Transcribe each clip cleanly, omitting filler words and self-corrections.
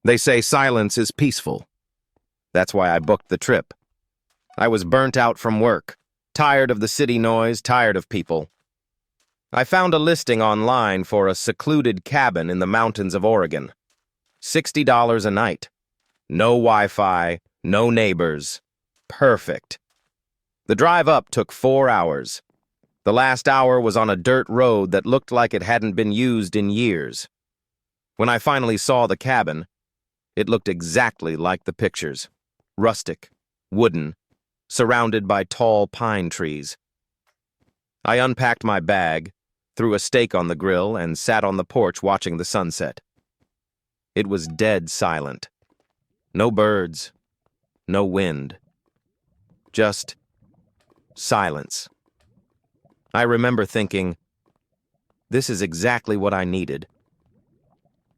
They say silence is peaceful. That's why I booked the trip. I was burnt out from work, tired of the city noise, tired of people. I found a listing online for a secluded cabin in the mountains of Oregon. $60 a night. No Wi-Fi, no neighbors. Perfect. The drive up took 4 hours. The last hour was on a dirt road that looked like it hadn't been used in years. When I finally saw the cabin, it looked exactly like the pictures. Rustic, wooden, surrounded by tall pine trees. I unpacked my bag, threw a steak on the grill, and sat on the porch watching the sunset. It was dead silent. No birds, no wind. Just silence. I remember thinking, this is exactly what I needed.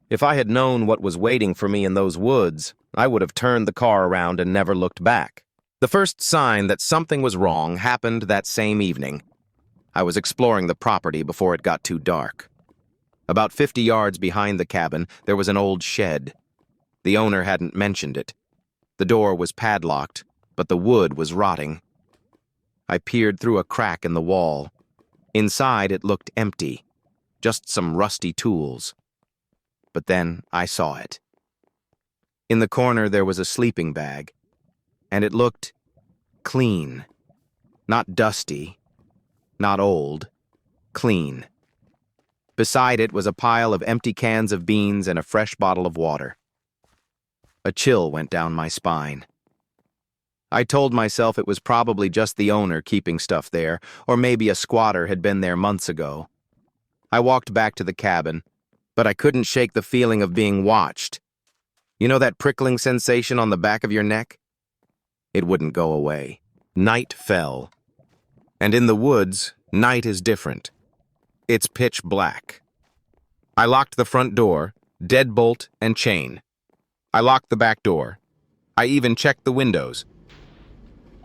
If I had known what was waiting for me in those woods, I would have turned the car around and never looked back. The first sign that something was wrong happened that same evening. I was exploring the property before it got too dark. About 50 yards behind the cabin, there was an old shed. The owner hadn't mentioned it. The door was padlocked, but the wood was rotting. I peered through a crack in the wall. Inside, it looked empty, just some rusty tools. But then I saw it. In the corner, there was a sleeping bag, and it looked clean. Not dusty, not old, clean. Beside it was a pile of empty cans of beans and a fresh bottle of water. A chill went down my spine. I told myself it was probably just the owner keeping stuff there, or maybe a squatter had been there months ago. I walked back to the cabin, but I couldn't shake the feeling of being watched. You know that prickling sensation on the back of your neck? It wouldn't go away. Night fell. And in the woods, night is different. It's pitch black. I locked the front door, deadbolt and chain. I locked the back door. I even checked the windows.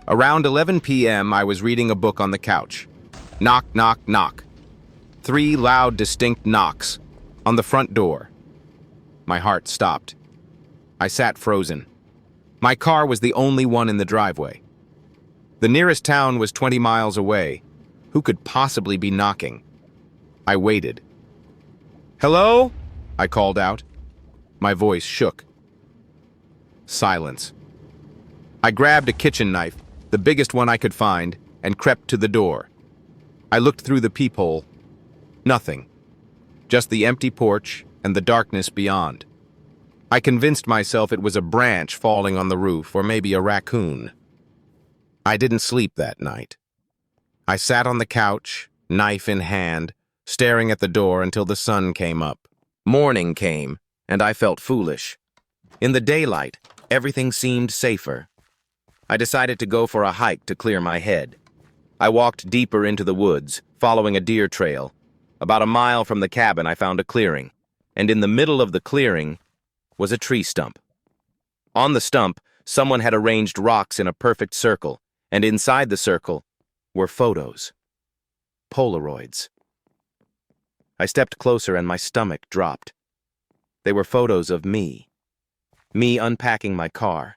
Around 11 p.m., I was reading a book on the couch. Knock, knock, knock. 3 loud, distinct knocks on the front door. My heart stopped. I sat frozen. My car was the only one in the driveway. The nearest town was 20 miles away. Who could possibly be knocking? I waited. "Hello?" I called out. My voice shook. Silence. I grabbed a kitchen knife, the biggest one I could find, and crept to the door. I looked through the peephole. Nothing. Just the empty porch and the darkness beyond. I convinced myself it was a branch falling on the roof, or maybe a raccoon. I didn't sleep that night. I sat on the couch, knife in hand, staring at the door until the sun came up. Morning came, and I felt foolish. In the daylight, everything seemed safer. I decided to go for a hike to clear my head. I walked deeper into the woods, following a deer trail. About a mile from the cabin, I found a clearing, and in the middle of the clearing was a tree stump. On the stump, someone had arranged rocks in a perfect circle, and inside the circle were photos. Polaroids. I stepped closer and my stomach dropped. They were photos of me. Me unpacking my car.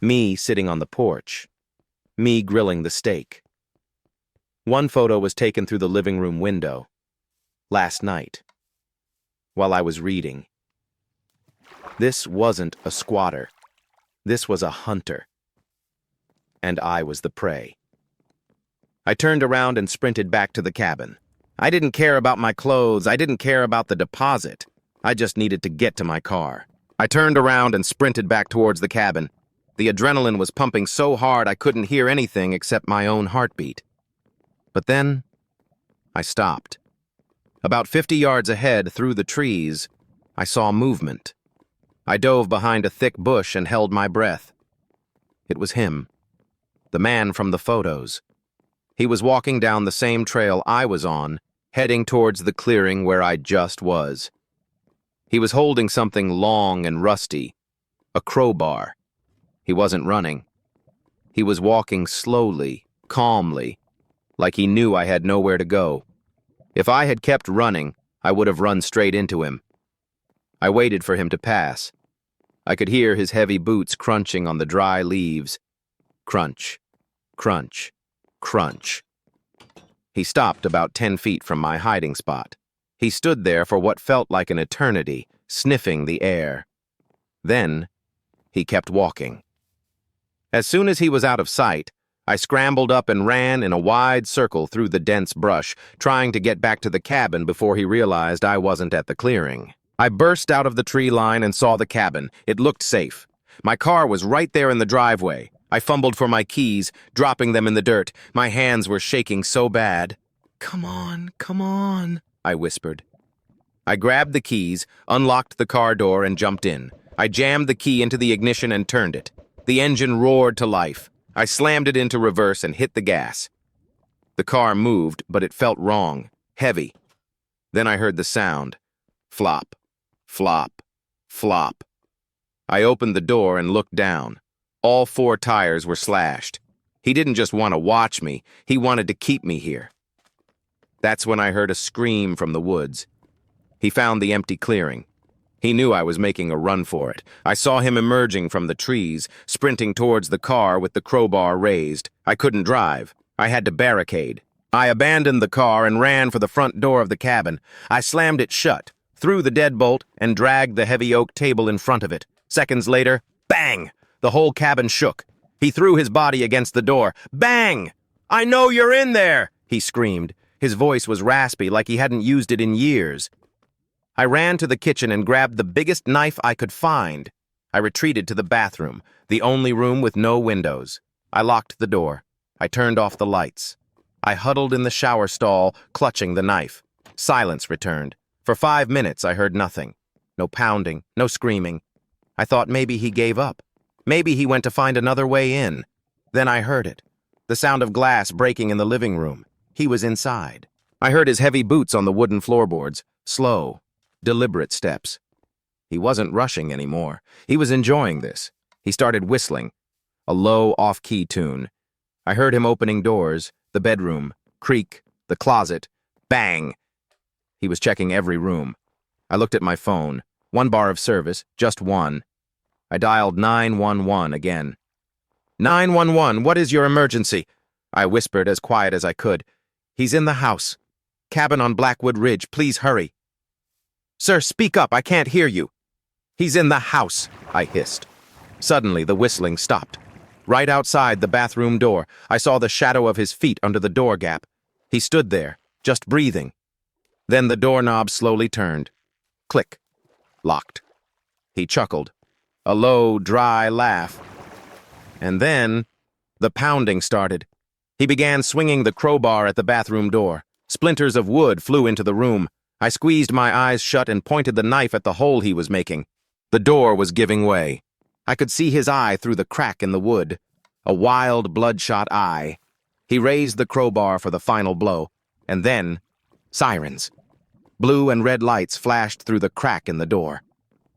Me sitting on the porch. Me grilling the steak. One photo was taken through the living room window. Last night. While I was reading. This wasn't a squatter. This was a hunter. And I was the prey. I turned around and sprinted back to the cabin. I didn't care about my clothes. I didn't care about the deposit. I just needed to get to my car. I turned around and sprinted back towards the cabin. The adrenaline was pumping so hard I couldn't hear anything except my own heartbeat. But then, I stopped. About 50 yards ahead, through the trees, I saw movement. I dove behind a thick bush and held my breath. It was him. The man from the photos. He was walking down the same trail I was on, heading towards the clearing where I just was. He was holding something long and rusty, a crowbar. He wasn't running. He was walking slowly, calmly, like he knew I had nowhere to go. If I had kept running, I would have run straight into him. I waited for him to pass. I could hear his heavy boots crunching on the dry leaves. Crunch, crunch, crunch. He stopped about 10 feet from my hiding spot. He stood there for what felt like an eternity, sniffing the air. Then, he kept walking. As soon as he was out of sight, I scrambled up and ran in a wide circle through the dense brush, trying to get back to the cabin before he realized I wasn't at the clearing. I burst out of the tree line and saw the cabin. It looked safe. My car was right there in the driveway. I fumbled for my keys, dropping them in the dirt. My hands were shaking so bad. "Come on," I whispered. I grabbed the keys, unlocked the car door, and jumped in. I jammed the key into the ignition and turned it. The engine roared to life. I slammed it into reverse and hit the gas. The car moved, but it felt wrong, heavy. Then I heard the sound. Flop, flop, flop. I opened the door and looked down. All 4 tires were slashed. He didn't just want to watch me, he wanted to keep me here. That's when I heard a scream from the woods. He found the empty clearing. He knew I was making a run for it. I saw him emerging from the trees, sprinting towards the car with the crowbar raised. I couldn't drive. I had to barricade. I abandoned the car and ran for the front door of the cabin. I slammed it shut, threw the deadbolt, and dragged the heavy oak table in front of it. Seconds later, bang! The whole cabin shook. He threw his body against the door. Bang! "I know you're in there!" he screamed. His voice was raspy, like he hadn't used it in years. I ran to the kitchen and grabbed the biggest knife I could find. I retreated to the bathroom, the only room with no windows. I locked the door. I turned off the lights. I huddled in the shower stall, clutching the knife. Silence returned. For 5 minutes, I heard nothing. No pounding, no screaming. I thought maybe he gave up. Maybe he went to find another way in. Then I heard it. The sound of glass breaking in the living room. He was inside. I heard his heavy boots on the wooden floorboards. Slow, deliberate steps. He wasn't rushing anymore. He was enjoying this. He started whistling, a low, off-key tune. I heard him opening doors, the bedroom, creak, the closet, bang. He was checking every room. I looked at my phone. 1 bar of service, just one. I dialed 911 again. 911, what is your emergency? I whispered as quiet as I could. He's in the house. Cabin on Blackwood Ridge, please hurry. Sir, speak up, I can't hear you. He's in the house, I hissed. Suddenly, the whistling stopped. Right outside the bathroom door, I saw the shadow of his feet under the door gap. He stood there, just breathing. Then the doorknob slowly turned. Click. Locked. He chuckled. A low, dry laugh. And then, the pounding started. He began swinging the crowbar at the bathroom door. Splinters of wood flew into the room. I squeezed my eyes shut and pointed the knife at the hole he was making. The door was giving way. I could see his eye through the crack in the wood. A wild, bloodshot eye. He raised the crowbar for the final blow. And then, sirens. Blue and red lights flashed through the crack in the door.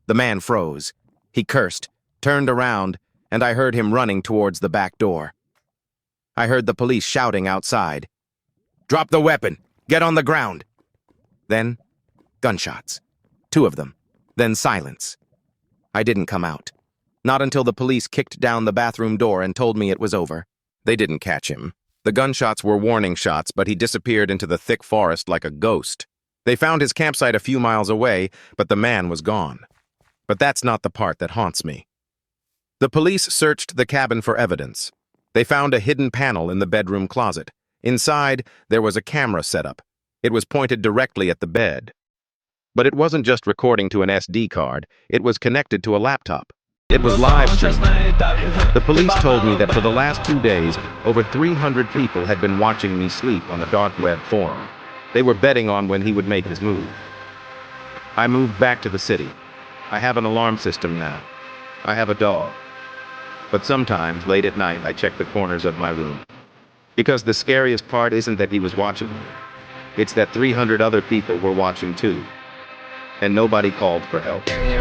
The man froze. He cursed, turned around, and I heard him running towards the back door. I heard the police shouting outside. "Drop the weapon! Get on the ground!" Then, gunshots. 2 of them. Then silence. I didn't come out. Not until the police kicked down the bathroom door and told me it was over. They didn't catch him. The gunshots were warning shots, but he disappeared into the thick forest like a ghost. They found his campsite a few miles away, but the man was gone. But that's not the part that haunts me. The police searched the cabin for evidence. They found a hidden panel in the bedroom closet. Inside, there was a camera set up. It was pointed directly at the bed. But it wasn't just recording to an SD card, it was connected to a laptop. It was live streamed. The police told me that for the last 2 days, over 300 people had been watching me sleep on the dark web forum. They were betting on when he would make his move. I moved back to the city. I have an alarm system now. I have a dog. But sometimes, late at night, I check the corners of my room. Because the scariest part isn't that he was watching. It's that 300 other people were watching too. And nobody called for help.